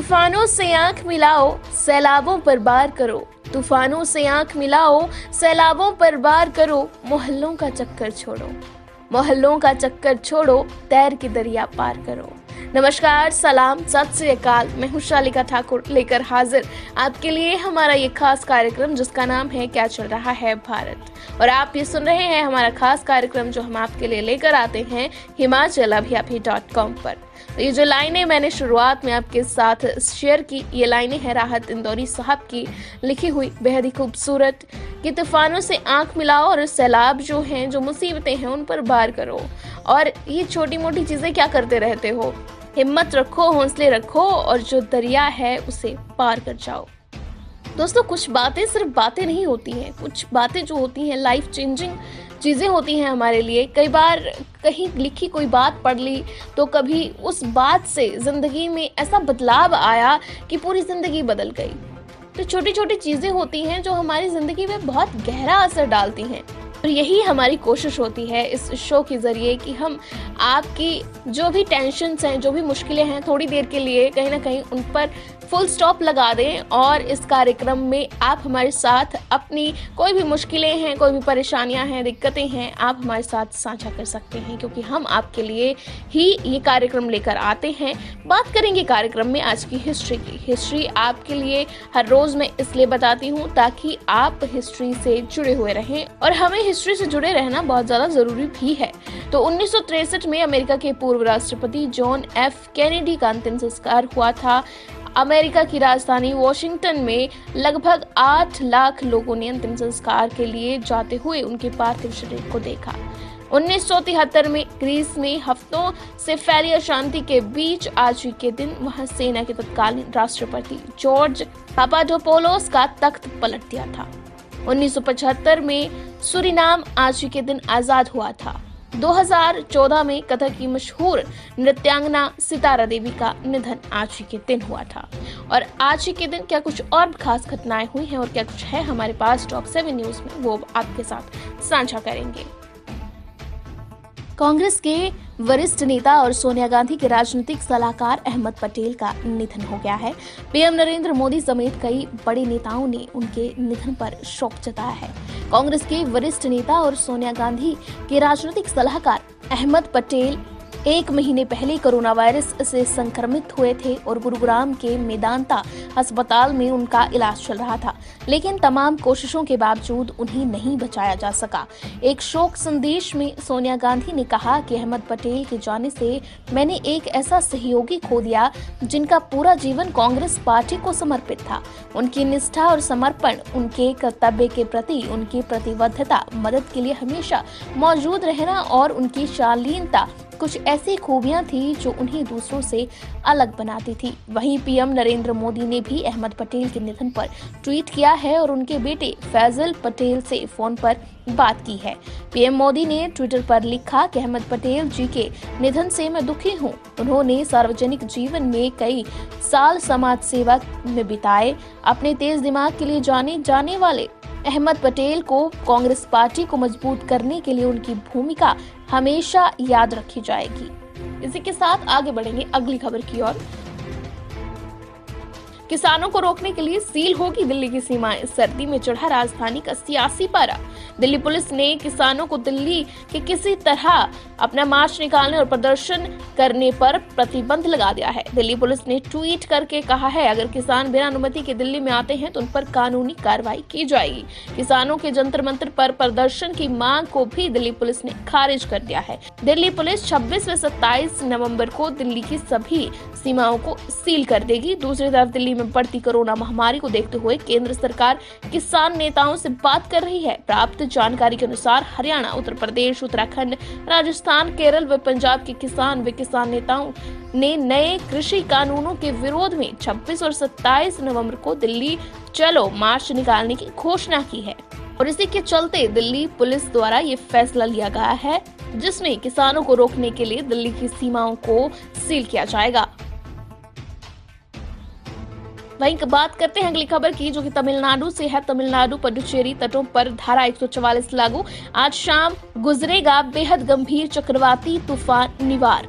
तूफानों से आंख मिलाओ, सैलाबों पर वार करो। तूफानों से आंख मिलाओ, सैलाबों पर वार करो। मोहल्लों का चक्कर छोड़ो, मोहल्लों का चक्कर छोड़ो, तैर के दरिया पार करो। नमस्कार, सलाम, सत श्री अकाल। मैं हूँ शालिका ठाकुर लेकर हाजिर आपके लिए हमारा ये खास कार्यक्रम जिसका नाम है क्या चल रहा है भारत। और आप ये सुन रहे हैं हमारा खास कार्यक्रम जो हम आपके लिए लेकर आते हैं himachalavyapi.com पर। तो ये जो लाइनें मैंने शुरुआत में आपके साथ शेयर की, ये लाइनें हैं राहत इंदौरी साहब की लिखी हुई, बेहद ही खूबसूरत। कि तूफानों से आंख मिलाओ और सैलाब जो हैं, जो मुसीबतें हैं, उन पर वार करो। और ये छोटी मोटी चीजें क्या करते रहते हो, हिम्मत रखो, हौसले रखो और जो दरिया है उसे पार कर जाओ। दोस्तों, कुछ बातें सिर्फ बातें नहीं होती हैं, कुछ बातें जो होती हैं लाइफ चेंजिंग चीज़ें होती हैं हमारे लिए। कई बार कहीं लिखी कोई बात पढ़ ली तो कभी उस बात से ज़िंदगी में ऐसा बदलाव आया कि पूरी ज़िंदगी बदल गई। तो छोटी छोटी चीज़ें होती हैं जो हमारी ज़िंदगी में बहुत गहरा असर डालती हैं। और यही हमारी कोशिश होती है इस शो के ज़रिए कि हम आपकी जो भी टेंशन्स हैं, जो भी मुश्किलें हैं, थोड़ी देर के लिए कहीं ना कहीं उन पर फुल स्टॉप लगा दें। और इस कार्यक्रम में आप हमारे साथ अपनी कोई भी मुश्किलें हैं, कोई भी परेशानियां हैं, दिक्कतें हैं, आप हमारे साथ साझा कर सकते हैं, क्योंकि हम आपके लिए ही ये कार्यक्रम लेकर आते हैं। बात करेंगे कार्यक्रम में आज की हिस्ट्री की। हिस्ट्री आपके लिए हर रोज़ मैं इसलिए बताती हूँ ताकि आप हिस्ट्री से जुड़े हुए रहें, और हमें हिस्ट्री से जुड़े रहना बहुत ज़्यादा ज़रूरी भी है। तो 1963 में अमेरिका के पूर्व राष्ट्रपति जॉन एफ कैनेडी का अंतिम संस्कार हुआ था। अमेरिका की राजधानी वॉशिंगटन में लगभग 8 लाख लोगों ने अंतिम संस्कार के लिए जाते हुए उनके पार्थिव शरीर को देखा। 1973 में ग्रीस में हफ्तों से फैली अशांति के बीच आज ही के दिन वहां सेना के तत्कालीन राष्ट्रपति जॉर्ज पापाडोपोलोस का तख्त पलट दिया था। 1975 में सूरीनाम आज ही के दिन आजाद हुआ था। 2014 में कथक की मशहूर नृत्यांगना सितारा देवी का निधन आज ही के दिन हुआ था। और आज ही के दिन क्या कुछ और खास घटनाएं हुई हैं और क्या कुछ है हमारे पास टॉप 7 न्यूज में, वो आपके साथ साझा करेंगे। कांग्रेस के वरिष्ठ नेता और सोनिया गांधी के राजनीतिक सलाहकार अहमद पटेल का निधन हो गया है। पीएम नरेंद्र मोदी समेत कई बड़े नेताओं ने उनके निधन पर शोक जताया है। कांग्रेस के वरिष्ठ नेता और सोनिया गांधी के राजनीतिक सलाहकार अहमद पटेल 1 महीने पहले कोरोना वायरस से संक्रमित हुए थे और गुरुग्राम के मेदांता अस्पताल में उनका इलाज चल रहा था, लेकिन तमाम कोशिशों के बावजूद उन्हें नहीं बचाया जा सका। एक शोक संदेश में सोनिया गांधी ने कहा कि अहमद पटेल के जाने से मैंने एक ऐसा सहयोगी खो दिया जिनका पूरा जीवन कांग्रेस पार्टी को समर्पित था। उनकी निष्ठा और समर्पण, उनके कर्तव्य के प्रति उनकी प्रतिबद्धता, मदद के लिए हमेशा मौजूद रहना और उनकी शालीनता कुछ ऐसी खूबियां थी जो उन्हें दूसरों से अलग बनाती थी। वहीं पीएम नरेंद्र मोदी ने भी अहमद पटेल के निधन पर ट्वीट किया है और उनके बेटे फैजल पटेल से फोन पर बात की है। पीएम मोदी ने ट्विटर पर लिखा कि अहमद पटेल जी के निधन से मैं दुखी हूं। उन्होंने सार्वजनिक जीवन में कई साल समाज सेवा में बिताए। अपने तेज दिमाग के लिए जाने जाने वाले अहमद पटेल को कांग्रेस पार्टी को मजबूत करने के लिए उनकी भूमिका हमेशा याद रखी जाएगी। इसी के साथ आगे बढ़ेंगे अगली खबर की ओर। किसानों को रोकने के लिए सील होगी दिल्ली की सीमाएं, सर्दी में चढ़ा राजधानी का सियासी पारा। दिल्ली पुलिस ने किसानों को दिल्ली के किसी तरह अपना मार्च निकालने और प्रदर्शन करने पर प्रतिबंध लगा दिया है। दिल्ली पुलिस ने ट्वीट करके कहा है, अगर किसान बिना अनुमति के दिल्ली में आते हैं तो उन पर कानूनी कार्रवाई की जाएगी। किसानों के जंतर मंतर पर प्रदर्शन की मांग को भी दिल्ली पुलिस ने खारिज कर दिया है। दिल्ली पुलिस 26 व 27 नवंबर को दिल्ली की सभी सीमाओं को सील कर देगी। दूसरी तरफ दिल्ली में बढ़ती कोरोना महामारी को देखते हुए केंद्र सरकार किसान नेताओं से बात कर रही है। प्राप्त जानकारी के अनुसार हरियाणा, उत्तर प्रदेश, उत्तराखंड, राजस्थान, केरल व पंजाब के किसान नेताओं ने नए कृषि कानूनों के विरोध में 26 और 27 नवंबर को दिल्ली चलो मार्च निकालने की घोषणा की है। और इसी के चलते दिल्ली पुलिस द्वारा ये फैसला लिया गया है जिसमें किसानों को रोकने के लिए दिल्ली की सीमाओं को सील किया जाएगा। वहीं बात करते हैं अगली खबर की, जो कि तमिलनाडु से है। तमिलनाडु पुडुचेरी तटों पर धारा 144 लागू। आज शाम गुजरेगा बेहद गंभीर चक्रवाती तूफान निवार।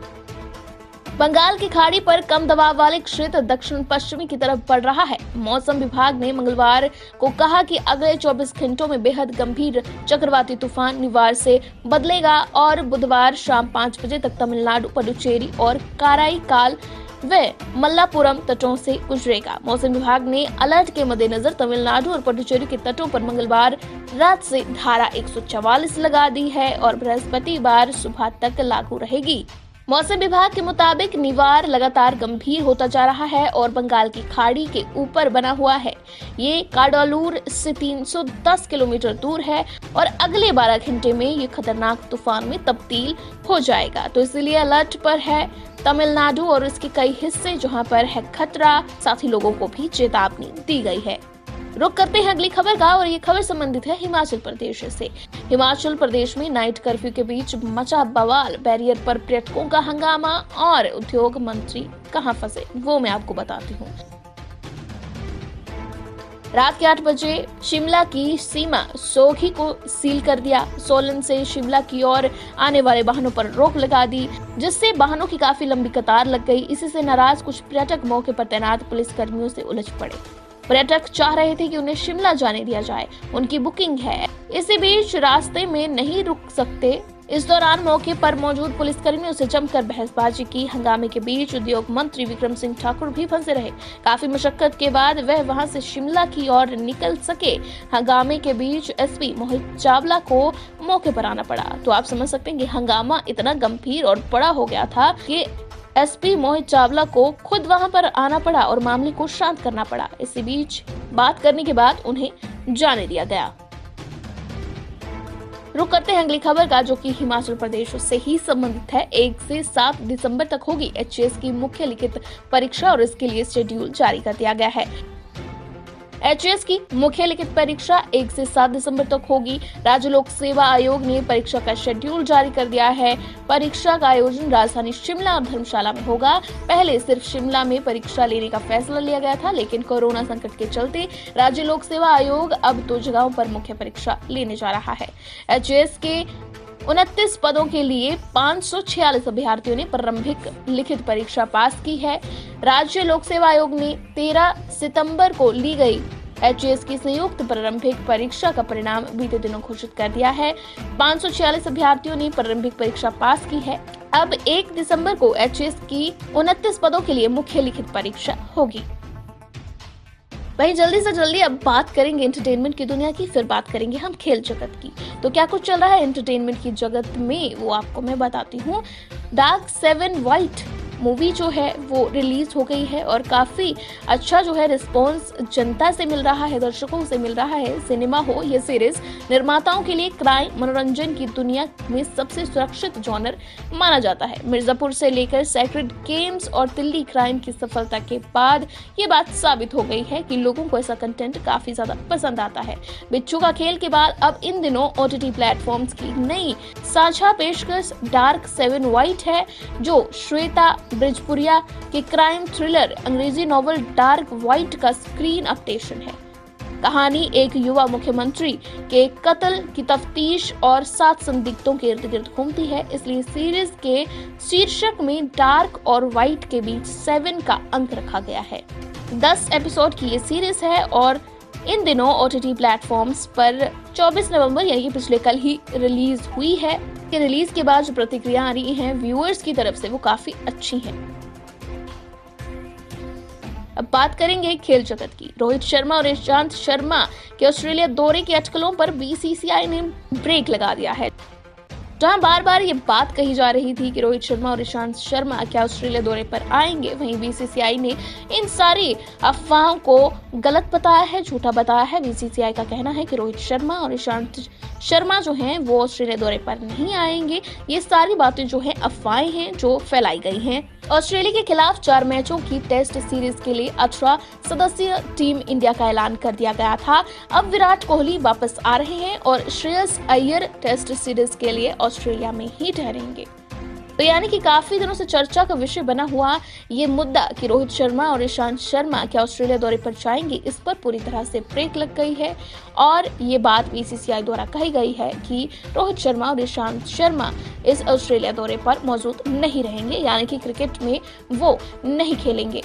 बंगाल की खाड़ी पर कम दबाव वाले क्षेत्र दक्षिण पश्चिमी की तरफ बढ़ रहा है। मौसम विभाग ने मंगलवार को कहा कि अगले 24 घंटों में बेहद गंभीर चक्रवाती तूफान निवार से बदलेगा और बुधवार शाम 5 बजे तक तमिलनाडु, पुडुचेरी और काराईकाल व मल्लापुरम तटों से गुजरेगा। मौसम विभाग ने अलर्ट के मद्देनजर तमिलनाडु और पुडुचेरी के तटों पर मंगलवार रात से धारा 144 लगा दी है और बृहस्पतिवार सुबह तक लागू रहेगी। मौसम विभाग के मुताबिक निवार लगातार गंभीर होता जा रहा है और बंगाल की खाड़ी के ऊपर बना हुआ है। ये काडालूर से 310 किलोमीटर दूर है और अगले 12 घंटे में ये खतरनाक तूफान में तब्दील हो जाएगा। तो इसलिए अलर्ट पर है तमिलनाडु और इसके कई हिस्से जहां पर है खतरा, साथ ही लोगों को भी चेतावनी दी गई है। रुक करते हैं अगली खबर का और ये खबर संबंधित है हिमाचल प्रदेश से। हिमाचल प्रदेश में नाइट कर्फ्यू के बीच मचा बवाल, बैरियर पर पर्यटकों का हंगामा और उद्योग मंत्री कहां फंसे वो मैं आपको बताती हूँ। रात के 8 बजे शिमला की सीमा सोघी को सील कर दिया। सोलन से शिमला की ओर आने वाले वाहनों पर रोक लगा दी, जिससे वाहनों की काफी लंबी कतार लग गई। इसी से नाराज कुछ पर्यटक मौके पर तैनात पुलिस कर्मियों से उलझ पड़े। पर्यटक चाह रहे थे कि उन्हें शिमला जाने दिया जाए, उनकी बुकिंग है। इसी बीच रास्ते में नहीं रुक सकते। इस दौरान मौके पर मौजूद पुलिसकर्मियों से जमकर बहसबाजी की। हंगामे के बीच उद्योग मंत्री विक्रम सिंह ठाकुर भी फंसे रहे। काफी मशक्कत के बाद वह वहां से शिमला की ओर निकल सके। हंगामे के बीच एसपी मोहित चावला को मौके पर आना पड़ा। तो आप समझ सकते हैं कि हंगामा इतना गंभीर और बड़ा हो गया था कि एसपी मोहित चावला को खुद वहां पर आना पड़ा और मामले को शांत करना पड़ा। इसी बीच बात करने के बाद उन्हें जाने दिया गया। रुक करते हैं अगली खबर का, जो कि हिमाचल प्रदेश से ही संबंधित है। 1 से 7 दिसंबर तक होगी एचएएस की मुख्य लिखित परीक्षा और इसके लिए शेड्यूल जारी कर दिया गया है। एचएएस की मुख्य लिखित परीक्षा 1 से 7 दिसंबर तक होगी। राज्य लोक सेवा आयोग ने परीक्षा का शेड्यूल जारी कर दिया है। परीक्षा का आयोजन राजधानी शिमला और धर्मशाला में होगा। पहले सिर्फ शिमला में परीक्षा लेने का फैसला लिया गया था, लेकिन कोरोना संकट के चलते राज्य लोक सेवा आयोग अब 2 जगहों पर मुख्य परीक्षा लेने जा रहा है। एचएएस के 29 पदों के लिए 546 अभ्यर्थियों ने प्रारंभिक लिखित परीक्षा पास की है। राज्य लोक सेवा आयोग ने 13 सितंबर को ली गई एचएएस की संयुक्त प्रारंभिक परीक्षा का परिणाम बीते दिनों घोषित कर दिया है। 546 अभ्यर्थियों ने प्रारंभिक परीक्षा पास की है। अब 1 दिसंबर को एचएएस की 29 पदों के लिए मुख्य लिखित परीक्षा होगी। वहीं जल्दी से जल्दी अब बात करेंगे एंटरटेनमेंट की दुनिया की, फिर बात करेंगे हम खेल जगत की। तो क्या कुछ चल रहा है एंटरटेनमेंट की जगत में वो आपको मैं बताती हूँ। डार्क 7 वाइट मूवी जो है वो रिलीज हो गई है और काफी अच्छा जो है रिस्पॉन्स जनता से मिल रहा है, दर्शकों से मिल रहा है। सिनेमा हो ये सीरीज निर्माताओं के लिए क्राइम मनोरंजन की दुनिया में सबसे सुरक्षित जॉनर माना जाता है। मिर्जापुर से लेकर सेक्रेड गेम्स और दिल्ली क्राइम की सफलता के बाद ये बात साबित हो गई है कि लोगों को ऐसा कंटेंट काफी ज्यादा पसंद आता है। बिच्छू का खेल के बाद अब इन दिनों ओटीटी प्लेटफॉर्म्स की नई साझा पेशकश डार्क 7 वाइट है, जो श्वेता ब्रिजपुरिया के क्राइम थ्रिलर अंग्रेजी नॉवल डार्क वाइट का स्क्रीन अडेप्टेशन है। कहानी एक युवा मुख्यमंत्री के कत्ल की तफ्तीश और 7 संदिग्धों के इर्द गिर्द घूमती है। इसलिए सीरीज के शीर्षक में डार्क और वाइट के बीच 7 का अंक रखा गया है। 10 एपिसोड की ये सीरीज है और इन दिनों ओटीटी प्लेटफॉर्म्स पर 24 नवंबर यानी पिछले कल ही रिलीज हुई है। कि रिलीज के बाद जो प्रतिक्रिया आ रही हैं व्यूअर्स की तरफ से वो काफी अच्छी हैं। अब बात करेंगे खेल जगत की। रोहित शर्मा और ईशांत शर्मा के ऑस्ट्रेलिया दौरे की अटकलों पर बीसीसीआई ने ब्रेक लगा दिया है। जहां बार बार ये बात कही जा रही थी कि रोहित शर्मा और ईशांत शर्मा क्या ऑस्ट्रेलिया दौरे पर आएंगे, वहीं बीसीसीआई ने इन सारी अफवाहों को गलत बताया है, झूठा बताया है। बीसीसीआई का कहना है कि रोहित शर्मा और ईशांत शर्मा जो हैं वो ऑस्ट्रेलिया दौरे पर नहीं आएंगे। ये सारी बातें जो हैं अफवाहें हैं जो फैलाई गई हैं। ऑस्ट्रेलिया के खिलाफ 4 मैचों की टेस्ट सीरीज के लिए 18 सदस्यीय टीम इंडिया का ऐलान कर दिया गया था। अब विराट कोहली वापस आ रहे हैं और श्रेयस अय्यर टेस्ट सीरीज के लिए ऑस्ट्रेलिया में ही ठहरेंगे। तो यानी कि काफी दिनों से चर्चा का विषय बना हुआ ये मुद्दा कि रोहित शर्मा और ईशांत शर्मा क्या ऑस्ट्रेलिया दौरे पर जाएंगे, इस पर पूरी तरह से ब्रेक लग गई है। और ये बात बीसीसीआई द्वारा कही गई है कि रोहित शर्मा और ईशांत शर्मा इस ऑस्ट्रेलिया दौरे पर मौजूद नहीं रहेंगे, यानी कि क्रिकेट में वो नहीं खेलेंगे।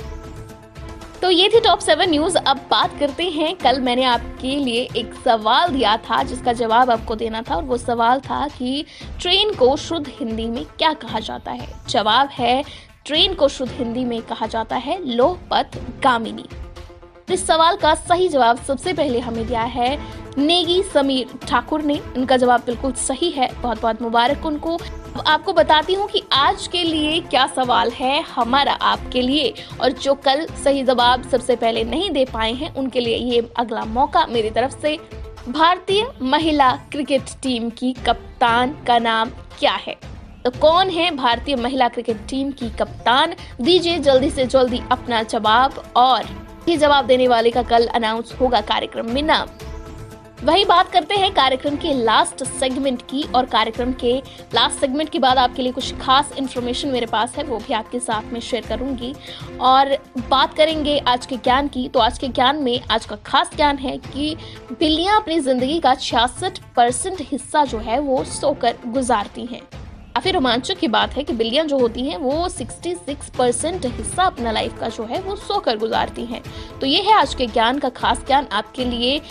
तो ये थी टॉप 7 न्यूज। अब बात करते हैं, कल मैंने आपके लिए एक सवाल दिया था जिसका जवाब आपको देना था, और वो सवाल था कि ट्रेन को शुद्ध हिंदी में क्या कहा जाता है। जवाब है, ट्रेन को शुद्ध हिंदी में कहा जाता है लौह पथ गामिनी। इस सवाल का सही जवाब सबसे पहले हमें दिया है नेगी समीर ठाकुर ने। उनका जवाब बिल्कुल सही है, बहुत बहुत मुबारक उनको। आपको बताती हूँ कि आज के लिए क्या सवाल है हमारा आपके लिए, और जो कल सही जवाब सबसे पहले नहीं दे पाए हैं उनके लिए ये अगला मौका मेरी तरफ से। भारतीय महिला क्रिकेट टीम की कप्तान का नाम क्या है? तो कौन है भारतीय महिला क्रिकेट टीम की कप्तान? दीजिए जल्दी से जल्दी अपना जवाब, और ये जवाब देने वाले का कल अनाउंस होगा कार्यक्रम में नाम। वही बात करते हैं कार्यक्रम के लास्ट सेगमेंट की, और कार्यक्रम के लास्ट सेगमेंट के बाद आपके लिए कुछ खास इन्फॉर्मेशन मेरे पास है, वो भी आपके साथ में शेयर करूंगी। और बात करेंगे आज के ज्ञान की। तो आज के ज्ञान में आज का खास ज्ञान है कि बिल्लियां अपनी जिंदगी का 66% हिस्सा जो है वो सोकर गुजारती हैं। काफी रोमांचक की बात है कि बिल्लियां जो होती हैं वो 66% हिस्सा अपना लाइफ का जो है वो सोकर गुजारती हैं। तो ये है आज के ज्ञान का खास ज्ञान आपके लिए।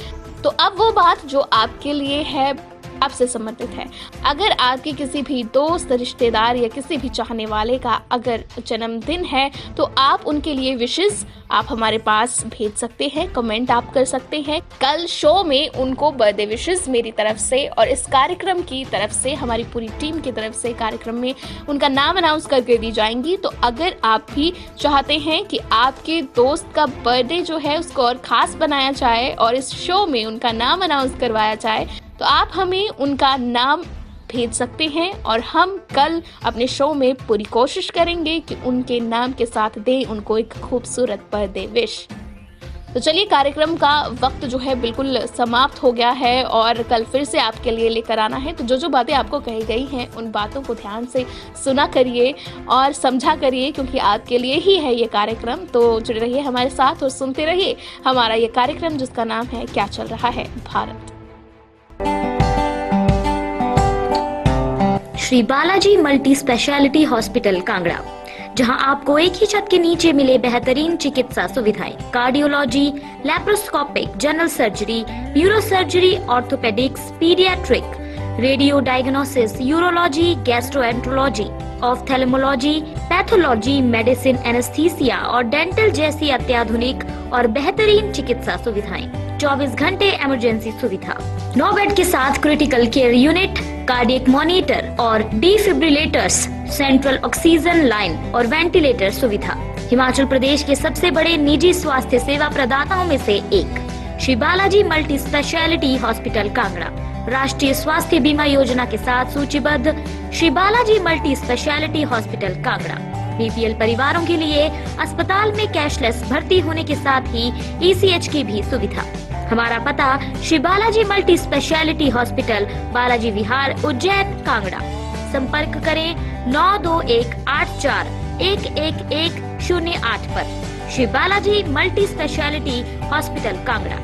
तो अब वो बात जो आपके लिए है, आपसे समर्पित है। अगर आपके किसी भी दोस्त, रिश्तेदार या किसी भी चाहने वाले का अगर जन्मदिन है तो आप उनके लिए विशेष आप हमारे पास भेज सकते हैं, कमेंट आप कर सकते हैं। कल शो में उनको बर्थडे विशेष मेरी तरफ से और इस कार्यक्रम की तरफ से, हमारी पूरी टीम की तरफ से कार्यक्रम में उनका नाम अनाउंस करके दी जाएंगी। तो अगर आप भी चाहते हैं कि आपके दोस्त का बर्थडे जो है उसको और खास बनाया जाए और इस शो में उनका नाम अनाउंस करवाया जाए, तो आप हमें उनका नाम भेज सकते हैं और हम कल अपने शो में पूरी कोशिश करेंगे कि उनके नाम के साथ दें उनको एक खूबसूरत बर्थडे विश। तो चलिए, कार्यक्रम का वक्त जो है बिल्कुल समाप्त हो गया है और कल फिर से आपके लिए लेकर आना है। तो जो जो बातें आपको कही गई हैं उन बातों को ध्यान से सुना करिए और समझा करिए, क्योंकि आपके लिए ही है ये कार्यक्रम। तो जुड़े रहिए हमारे साथ और सुनते रहिए हमारा ये कार्यक्रम जिसका नाम है क्या चल रहा है Bharat. Shri Balaji multi speciality hospital Kangra, जहां आपको एक ही छत के नीचे मिले बेहतरीन चिकित्सा सुविधाएं, cardiology, laparoscopic, general surgery, neuro surgery, orthopaedics, paediatric, radio diagnosis, urology, gastroenterology, ophthalmology, pathology, medicine, anaesthesia और डेंटल जैसी अत्याधुनिक और बेहतरीन चिकित्सा सुविधाएं, 24 घंटे इमरजेंसी सुविधा, 9 बेड के साथ critical care unit, cardiac monitor और डिफिब्रिलेटर्स, सेंट्रल ऑक्सीजन लाइन और वेंटिलेटर सुविधा। हिमाचल प्रदेश के सबसे बड़े निजी स्वास्थ्य सेवा प्रदाताओं में से एक Shri Balaji multi speciality hospital Kangra राष्ट्रीय स्वास्थ्य बीमा योजना के साथ सूचीबद्ध Shri Balaji multi speciality hospital Kangra BPL परिवारों के लिए अस्पताल में कैशलेस भर्ती होने के साथ ही ईसीएच की भी सुविधा। हमारा पता Shri Balaji multi speciality hospital, Balaji Vihar, Ujjain, Kangra. संपर्क करें 9218411108 पर। Shri Balaji multi speciality hospital Kangra.